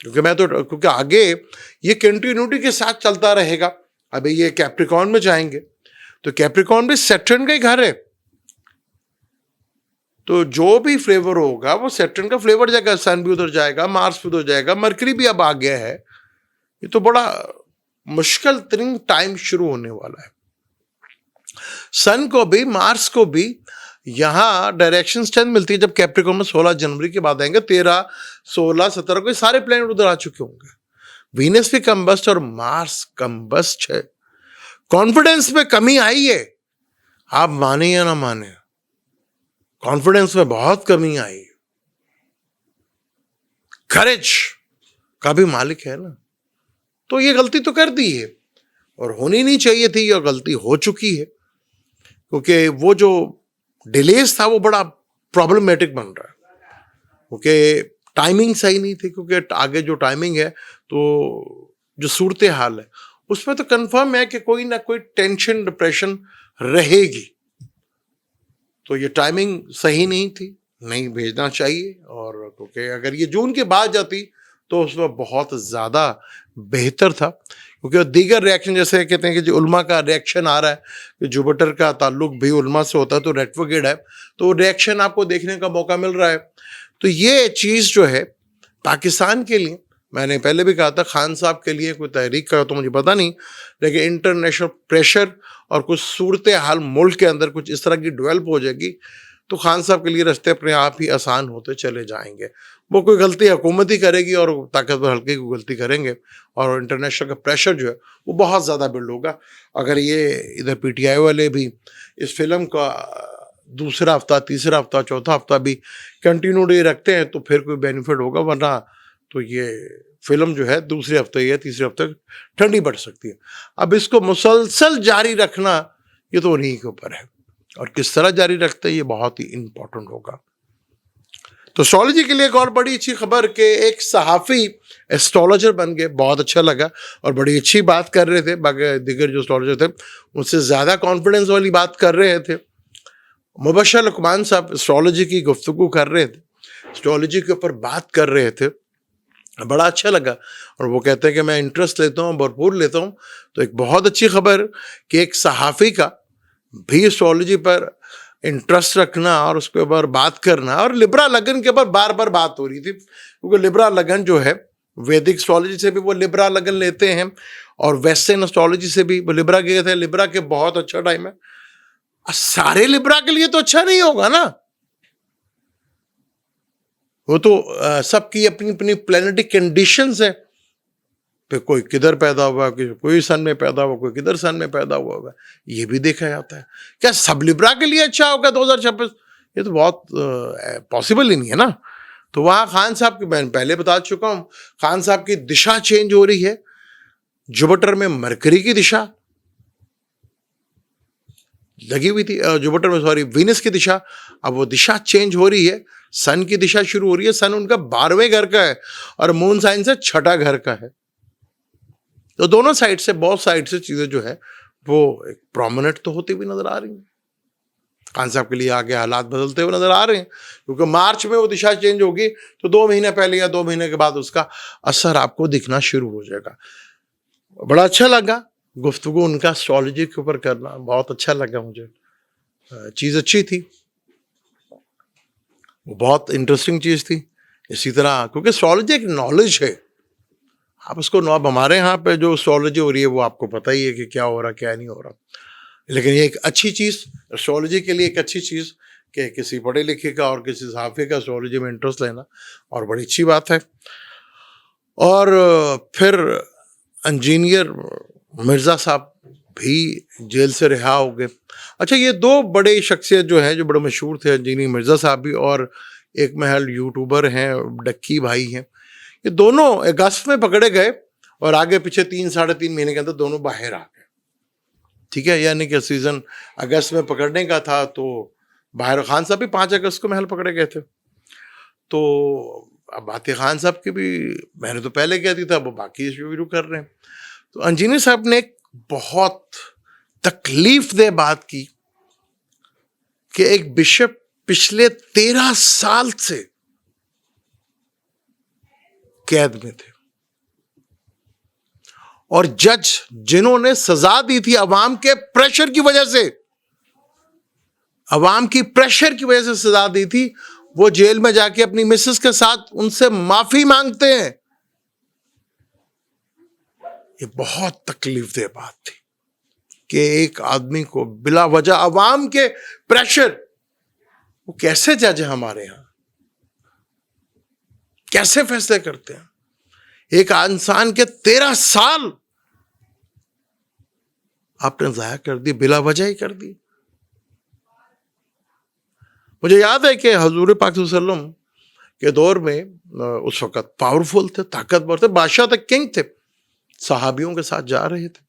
کیونکہ آگے یہ کنٹینیوٹی کے ساتھ چلتا رہے گا. ابھی یہ کیپریکارن میں جائیں گے تو کیپریکارن بھی سیٹرن کا ہی گھر ہے, تو جو بھی فلیور ہوگا وہ سیٹرن کا فلیور جائے گا. سن بھی ادھر جائے گا, مارس بھی ادھر جائے گا, مرکری بھی اب آ گیا ہے. یہ تو بڑا مشکل ترین ٹائم شروع ہونے والا ہے. سن کو بھی مارس کو بھی یہاں ڈائریکشن چند ملتی ہے. جب کیپریکارن میں 16 جنوری کے بعد آئیں گے, 13, 16, 17 کو سارے پلانٹ ادھر آ چکے ہوں گے. وینس بھی کمبسٹ اور مارس کمبسٹ ہے. کانفیڈنس میں کمی آئی ہے, آپ مانیں یا نہ مانیں, کانفیڈنس میں بہت کمی آئی. کریج کا بھی مالک ہے نا, تو یہ غلطی تو کر دی ہے اور ہونی نہیں چاہیے تھی, یہ غلطی ہو چکی ہے. کیونکہ وہ جو ڈیلیز تھا وہ بڑا پرابلمیٹک بن رہا ہے, کیونکہ ٹائمنگ صحیح نہیں تھی. کیونکہ آگے جو ٹائمنگ ہے تو جو صورتحال ہے اس میں تو کنفرم ہے کہ کوئی نہ کوئی ٹینشن ڈپریشن رہے گی. تو یہ ٹائمنگ صحیح نہیں تھی, نہیں بھیجنا چاہیے. اور کیونکہ اگر یہ جون کے بعد جاتی تو اس میں بہت زیادہ بہتر تھا. کیونکہ دیگر ریاکشن جیسے کہتے ہیں کہ جو علماء کا ریاکشن آ رہا ہے کہ جوپیٹر کا تعلق بھی علماء سے ہوتا ہے تو ریٹروگریڈ ہے, تو ریاکشن آپ کو دیکھنے کا موقع مل رہا ہے. تو یہ چیز جو ہے پاکستان کے لیے, میں نے پہلے بھی کہا تھا, خان صاحب کے لیے کوئی تحریک کا تو مجھے پتا نہیں, لیکن انٹرنیشنل پریشر اور کچھ صورتحال ملک کے اندر کچھ اس طرح کی ڈیولپ ہو جائے گی تو خان صاحب کے لیے رستے اپنے آپ ہی آسان ہوتے چلے جائیں گے. وہ کوئی غلطی حکومت ہی کرے گی اور طاقتور حلقے کی غلطی کریں گے, اور انٹرنیشنل کا پریشر جو ہے وہ بہت زیادہ بلڈ ہوگا. اگر یہ ادھر پی ٹی آئی والے بھی اس فلم کا دوسرا ہفتہ, تیسرا ہفتہ, چوتھا ہفتہ بھی کنٹینیوٹی رکھتے ہیں تو پھر کوئی بینیفٹ ہوگا, ورنہ تو یہ فلم جو ہے دوسرے ہفتے یا تیسرے ہفتے ٹھنڈی پڑ سکتی ہے. اب اس کو مسلسل جاری رکھنا یہ تو انہیں کے اوپر ہے, اور کس طرح جاری رکھتے ہیں یہ بہت ہی امپورٹنٹ ہوگا. تو اسٹرالوجی کے لیے ایک اور بڑی اچھی خبر کہ ایک صحافی ایسٹرالوجر بن گئے, بہت اچھا لگا, اور بڑی اچھی بات کر رہے تھے. باقی دیگر جو اسٹرالوجر تھے ان سے زیادہ کانفیڈنس والی بات کر رہے تھے. مبشر لقمان صاحب اسٹرالوجی کی گفتگو کر رہے تھے, اسٹرالوجی کے اوپر بات کر رہے تھے, بڑا اچھا لگا. اور وہ کہتے ہیں کہ میں انٹرسٹ لیتا ہوں, بھرپور لیتا ہوں. تو ایک بہت اچھی خبر کہ ایک صحافی کا بھی اسٹرالوجی پر انٹرسٹ رکھنا اور اس کے اوپر بات کرنا. اور لبرا لگن کے اوپر بار بار بات ہو رہی تھی, کیونکہ لبرا لگن جو ہے ویدک اسٹرالوجی سے بھی وہ لبرا لگن لیتے ہیں, اور ویسٹرن اسٹرالوجی سے بھی وہ لبرا کے تھے. لبرا کے بہت اچھا ٹائم ہے. سارے لبرا کے لیے تو اچھا نہیں ہوگا نا, وہ تو سب کی اپنی اپنی پلانیٹک کنڈیشنز ہیں. پھر کوئی کدھر پیدا ہوا, کوئی سن میں پیدا ہوا, کوئی کدھر سن میں پیدا ہوا ہوگا, یہ بھی دیکھا جاتا ہے. کیا سب لبرا کے لیے اچھا ہوگا 2026؟ یہ تو بہت پاسبل ہی نہیں ہے نا. تو وہاں خان صاحب کی, میں پہلے بتا چکا ہوں, خان صاحب کی دشا چینج ہو رہی ہے. جوپیٹر میں مرکری کی دشا لگی ہوئی تھی, جوپیٹر میں وینس کی دشا, اب وہ دشا چینج ہو رہی ہے. سن کی دشا شروع ہو رہی ہے. سن ان کا 12ویں گھر کا ہے اور مون سائن سے 6ٹھا گھر کا ہے. تو دونوں سائڈ سے, بہت سائڈ سے چیزیں جو ہے وہ ایک پرومیننٹ تو ہوتی ہوئی نظر آ رہی ہیں. خان صاحب کے لیے آگے حالات بدلتے ہوئے نظر آ رہے ہیں, کیونکہ مارچ میں وہ دشا چینج ہوگی تو 2 مہینے پہلے یا 2 مہینے کے بعد اس کا اثر آپ کو دکھنا شروع ہو جائے گا. بڑا اچھا لگا گفتگو ان کا اسٹرالوجی کے اوپر کرنا, بہت اچھا لگا مجھے, چیز اچھی تھی, وہ بہت انٹرسٹنگ چیز تھی. اسی طرح کیونکہ اسٹرالوجی ایک نالج ہے, آپ اس کو اب ہمارے یہاں پہ جو اسٹرالوجی ہو رہی ہے وہ آپ کو پتہ ہی ہے کہ کیا ہو رہا کیا نہیں ہو رہا, لیکن یہ ایک اچھی چیز اسٹرالوجی کے لیے, ایک اچھی چیز کہ کسی پڑھے لکھے کا اور کسی صحافی کا اسٹرالوجی میں انٹرسٹ لینا, اور بڑی اچھی بات ہے. اور پھر انجینئر مرزا صاحب بھی جیل سے رہا ہو گئے. اچھا, یہ 2 بڑے شخصیت جو ہیں جو بڑے مشہور تھے, انجینئر مرزا صاحب بھی, اور ایک محل یوٹیوبر ہیں ڈکی بھائی ہیں, یہ دونوں اگست میں پکڑے گئے اور آگے پیچھے 3-3.5 مہینے کے اندر دونوں باہر آ گئے. ٹھیک ہے, یعنی کہ سیزن اگست میں پکڑنے کا تھا تو باہر. خان صاحب بھی 5 اگست کو محل پکڑے گئے تھے. تو اب باتیں خان صاحب کی بھی میں نے تو پہلے کہہ دی تھا, وہ باقی شروع کر رہے ہیں. تو انجینئر صاحب نے ایک بہت تکلیف دہ بات کی کہ ایک بشپ پچھلے 13 سال سے قید میں تھے. اور جج جنہوں نے سزا دی تھی عوام کے پریشر کی وجہ سے، عوام کی پریشر کی وجہ سے سزا دی تھی، وہ جیل میں جا کے اپنی مسز کے ساتھ ان سے معافی مانگتے ہیں. یہ بہت تکلیف دہ بات تھی کہ ایک آدمی کو بلا وجہ عوام کے پریشر، وہ کیسے جج ہیں ہمارے ہاں، کیسے فیصلے کرتے ہیں. ایک انسان کے 13 سال آپ نے ضائع کر دی، بلا وجہ ہی کر دی. مجھے یاد ہے کہ حضور پاک صلی اللہ علیہ وسلم کے دور میں اس وقت پاورفل تھے، طاقتور تھے، بادشاہ تھے، کنگ تھے، صحابیوں کے ساتھ جا رہے تھے.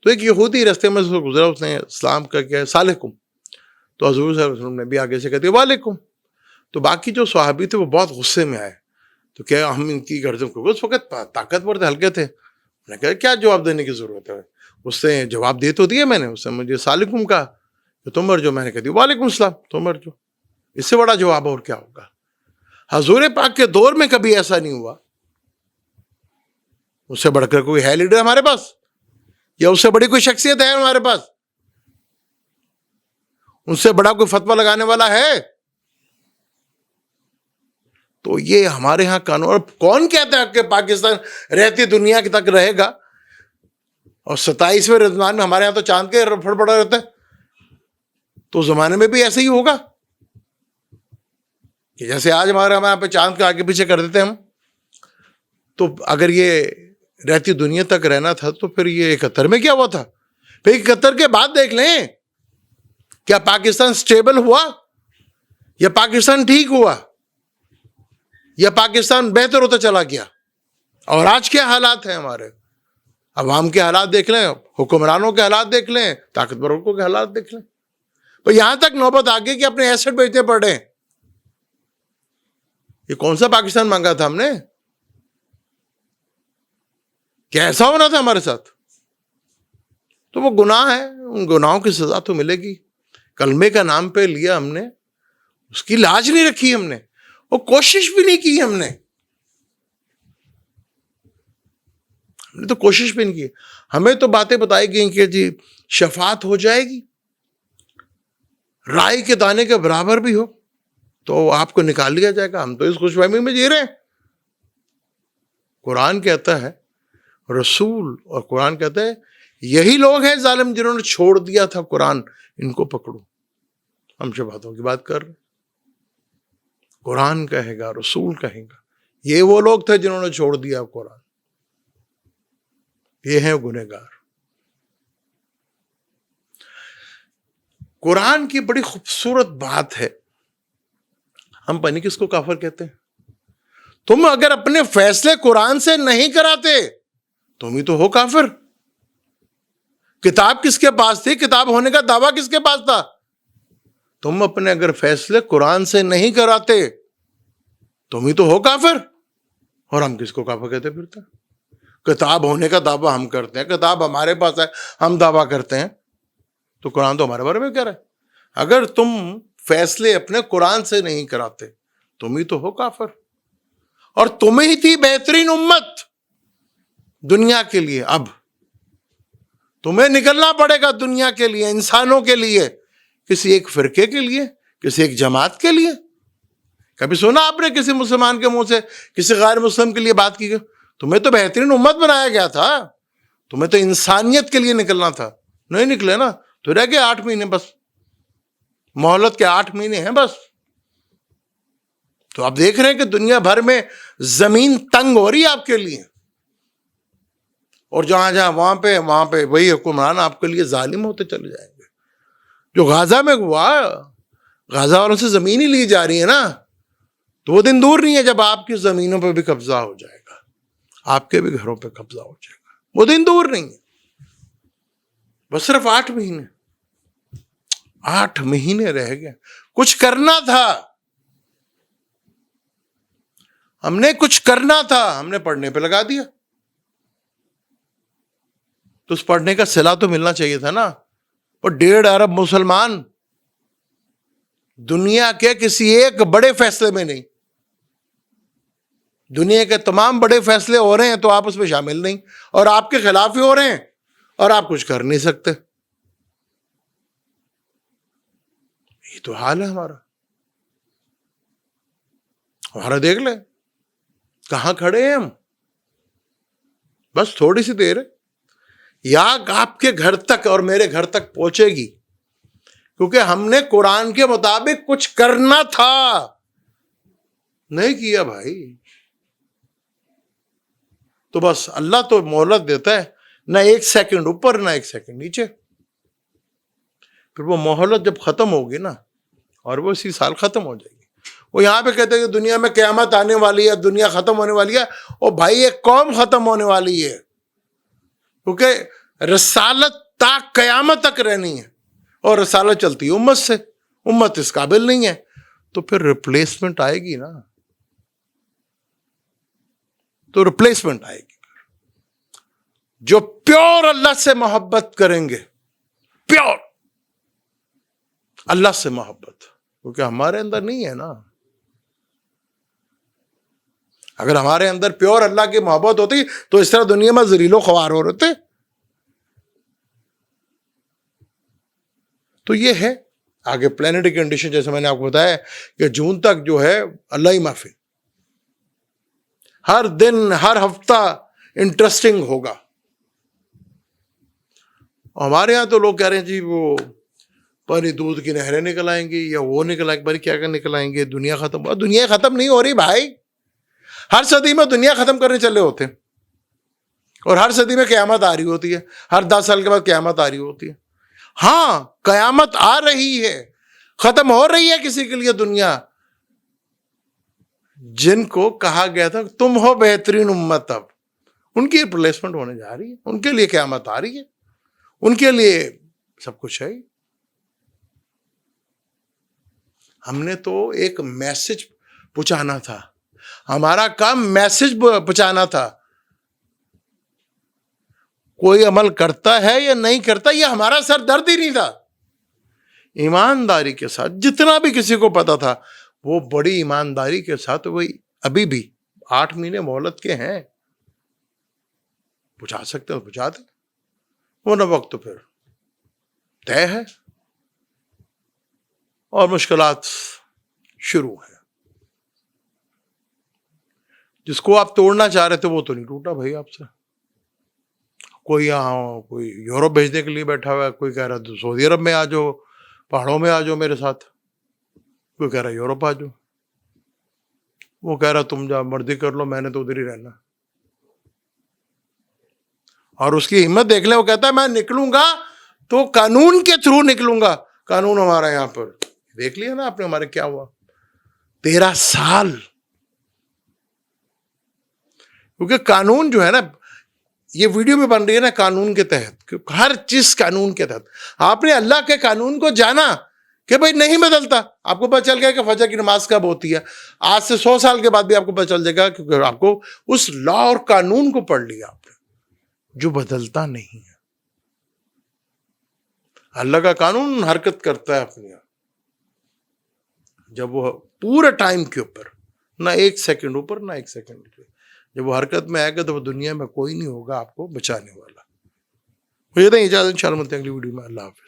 تو ایک یہودی رستے میں سے گزرا، اس نے اسلام کا کیا سالکم، تو حضور صلی اللہ علیہ وسلم نے بھی آگے سے کہتے وعلیکم. تو باقی جو صحابی تھے وہ بہت غصے میں آئے، تو کیا ہم ان کی گردن کو، اس وقت طاقتور تھے، ہلکے تھے، میں نے کہا کیا جواب دینے کی ضرورت ہے. اس نے جواب دے تو دیا، میں نے اس نے مجھے سالکم کہا کہ تم مر جو، میں نے کہا وعلیکم السلام تم مر جو. اس سے بڑا جواب اور کیا ہوگا. حضور پاک کے دور میں کبھی ایسا نہیں ہوا. اس سے بڑھ کر کوئی ہے لیڈر ہمارے پاس، یا اس سے بڑی کوئی شخصیت ہے ہمارے پاس، ان سے بڑا کوئی فتویٰ لگانے والا ہے؟ تو یہ ہمارے ہاں قانون. اور کون کہتا ہے کہ پاکستان رہتی دنیا تک رہے گا؟ اور 27ویں رمضان میں ہمارے ہاں تو چاند کے پھڑ پڑا رہتا ہے. تو زمانے میں بھی ایسے ہی ہوگا کہ جیسے آج ہمارے یہاں پہ چاند کے آگے پیچھے کر دیتے ہم. تو اگر یہ رہتی دنیا تک رہنا تھا تو پھر یہ 71 میں کیا ہوا تھا؟ پھر 71 کے بعد دیکھ لیں، کیا پاکستان سٹیبل ہوا، یا پاکستان ٹھیک ہوا، یا پاکستان بہتر ہوتا چلا گیا؟ اور آج کیا حالات ہیں ہمارے؟ عوام کے حالات دیکھ لیں، حکمرانوں کے حالات دیکھ لیں، طاقتوروں کے حالات دیکھ لیں. تو یہاں تک نوبت آ گئی کہ اپنے ایسٹ بیچنے پڑ رہے ہیں. یہ کون سا پاکستان مانگا تھا ہم نے؟ کیا ایسا ہونا تھا ہمارے ساتھ؟ تو وہ گناہ ہے، ان گناہوں کی سزا تو ملے گی. کلمے کا نام پہ لیا ہم نے، اس کی لاج نہیں رکھی ہم نے، وہ کوشش بھی نہیں کی ہم نے تو کوشش بھی نہیں کی. ہمیں تو باتیں بتائی گئی کہ جی شفاعت ہو جائے گی، رائی کے دانے کے برابر بھی ہو تو آپ کو نکال لیا جائے گا. ہم تو اس خوش فہمی میں جی رہے ہیں. قرآن کہتا ہے، رسول اور قرآن کہتا ہے یہی لوگ ہیں ظالم جنہوں نے چھوڑ دیا تھا قرآن، ان کو پکڑو. ہم شفاعتوں کی بات کر رہے ہیں. قرآن کہے گا، رسول کہیں گا یہ وہ لوگ تھے جنہوں نے چھوڑ دیا قرآن، یہ ہیں گنہگار. قرآن کی بڑی خوبصورت بات ہے. ہم پتہ نہیں کس کو کافر کہتے ہیں. تم اگر اپنے فیصلے قرآن سے نہیں کراتے تم ہی تو ہو کافر. کتاب کس کے پاس تھی؟ کتاب ہونے کا دعویٰ کس کے پاس تھا؟ تم اپنے اگر فیصلے قرآن سے نہیں کراتے تم ہی تو ہو کافر. اور ہم کس کو کافر کہتے پھرتے ہیں؟ کتاب ہونے کا دعویٰ ہم کرتے ہیں، کتاب ہمارے پاس ہے، ہم دعویٰ کرتے ہیں، تو قرآن تو ہمارے بارے میں کہہ رہا ہے. اگر تم فیصلے اپنے قرآن سے نہیں کراتے تم ہی تو ہو کافر. اور تم ہی تھی بہترین امت دنیا کے لیے. اب تمہیں نکلنا پڑے گا دنیا کے لیے، انسانوں کے لیے، کسی ایک فرقے کے لیے، کسی ایک جماعت کے لیے. کبھی سنا آپ نے کسی مسلمان کے منہ سے کسی غیر مسلم کے لیے بات کی؟ تمہیں تو بہترین امت بنایا گیا تھا، تمہیں تو انسانیت کے لیے نکلنا تھا. نہیں نکلے نا، تو رہ گئے 8 مہینے بس، مہلت کے 8 مہینے ہیں بس. تو آپ دیکھ رہے ہیں کہ دنیا بھر میں زمین تنگ ہو رہی ہے آپ کے لیے، اور جہاں جہاں وہاں پہ وہی حکمران آپ کے لیے ظالم ہوتے چلے جائیں گے. جو غزہ میں ہوا، غزہ والوں سے زمین ہی لی جا رہی ہے نا، تو وہ دن دور نہیں ہے جب آپ کی زمینوں پہ بھی قبضہ ہو جائے گا، آپ کے بھی گھروں پہ قبضہ ہو جائے گا. وہ دن دور نہیں ہے. بس صرف 8 مہینے، 8 مہینے رہ گئے. کچھ کرنا تھا، ہم نے کچھ کرنا تھا، ہم نے پڑھنے پہ لگا دیا. تو اس پڑھنے کا صلہ تو ملنا چاہیے تھا نا. اور 1.5 ارب مسلمان دنیا کے کسی ایک بڑے فیصلے میں نہیں. دنیا کے تمام بڑے فیصلے ہو رہے ہیں تو آپ اس میں شامل نہیں، اور آپ کے خلاف ہی ہو رہے ہیں اور آپ کچھ کر نہیں سکتے. یہ تو حال ہے ہمارا دیکھ لیں کہاں کھڑے ہیں ہم. بس تھوڑی سی دیر ہے، یا آپ کے گھر تک اور میرے گھر تک پہنچے گی، کیونکہ ہم نے قرآن کے مطابق کچھ کرنا تھا، نہیں کیا بھائی. تو بس اللہ تو مہلت دیتا ہے، نہ ایک سیکنڈ اوپر نہ ایک سیکنڈ نیچے. پھر وہ مہلت جب ختم ہوگی نا، اور وہ اسی سال ختم ہو جائے گی. وہ یہاں پہ کہتے ہیں کہ دنیا میں قیامت آنے والی ہے، دنیا ختم ہونے والی ہے. اور بھائی ایک قوم ختم ہونے والی ہے، کیونکہ رسالت تا قیامت تک رہنی ہے، اور رسالت چلتی ہے امت سے. امت اس قابل نہیں ہے، تو پھر ریپلیسمنٹ آئے گی نا. تو ریپلیسمنٹ آئے گی. جو پیور اللہ سے محبت کریں گے، پیور اللہ سے محبت، کیونکہ ہمارے اندر نہیں ہے نا. اگر ہمارے اندر پیور اللہ کی محبت ہوتی تو اس طرح دنیا میں ذلیل و خوار ہو رہتے. تو یہ ہے آگے پلانیٹری کنڈیشن، جیسے میں نے آپ کو بتایا کہ جون تک جو ہے اللہ ہی معافی، ہر دن ہر ہفتہ انٹرسٹنگ ہوگا. ہمارے ہاں تو لوگ کہہ رہے ہیں جی وہ پانی دودھ کی نہریں نکل آئیں گی، یا وہ نکل آئیں گے، پانی کیا نکل آئیں گے، دنیا ختم ہو. دنیا ختم نہیں ہو رہی بھائی، ہر صدی میں دنیا ختم کرنے چلے ہوتے ہیں، اور ہر صدی میں قیامت آ رہی ہوتی ہے، ہر 10 سال کے بعد قیامت آ رہی ہوتی ہے. ہاں قیامت آ رہی ہے، ختم ہو رہی ہے کسی کے لیے دنیا جن کو کہا گیا تھا تم ہو بہترین امت، اب ان کی ریپلیسمنٹ ہونے جا رہی ہے، ان کے لیے قیامت آ رہی ہے، ان کے لیے سب کچھ ہے. ہم نے تو ایک میسج پہنچانا تھا، ہمارا کام میسج پہنچانا تھا. کوئی عمل کرتا ہے یا نہیں کرتا یہ ہمارا سر درد ہی نہیں تھا. ایمانداری کے ساتھ جتنا بھی کسی کو پتا تھا، وہ بڑی ایمانداری کے ساتھ وہی ابھی بھی 8 مہینے مہلت کے ہیں، پہنچا سکتے ہیں پہنچا دیں، وہ نہ وقت تو پھر طے ہے اور مشکلات شروع ہیں. جس کو آپ توڑنا چاہ رہے تھے وہ تو نہیں ٹوٹا بھائی آپ سے. کوئی یہاں کوئی یورپ بھیجنے کے لیے بیٹھا ہوا ہے، کوئی کہہ رہا ہے سعودی عرب میں آ جاؤ، پہاڑوں میں آ جاؤ میرے ساتھ، کوئی کہہ رہا ہے یورپ آ جاؤ، وہ کہہ رہا تم جا مرضی کر لو، میں نے تو ادھر ہی رہنا. اور اس کی ہمت دیکھ لیں، وہ کہتا ہے میں نکلوں گا تو قانون کے تھرو نکلوں گا. قانون ہمارا یہاں پر دیکھ لیا نا آپ نے ہمارے کیا ہوا. 13 سال، کیونکہ قانون جو ہے نا، یہ ویڈیو بھی بن رہی ہے نا قانون کے تحت، ہر چیز قانون کے تحت. آپ نے اللہ کے قانون کو جانا کہ بھائی نہیں بدلتا. آپ کو پتہ چل گیا کہ فجر کی نماز کب ہوتی ہے، آج سے 100 سال کے بعد بھی آپ کو پتہ چل جائے گا، کیونکہ آپ کو اس لا اور قانون کو پڑھ لیا آپ نے جو بدلتا نہیں ہے. اللہ کا قانون حرکت کرتا ہے اپنی، جب وہ پورے ٹائم کے اوپر، نہ ایک سیکنڈ اوپر نہ ایک سیکنڈ نیچے، جب وہ حرکت میں آئے گا تو وہ دنیا میں کوئی نہیں ہوگا آپ کو بچانے والا. مجھے دیں اجازت، انشاءاللہ ملتے ہیں اگلی ویڈیو میں. اللہ حافظ.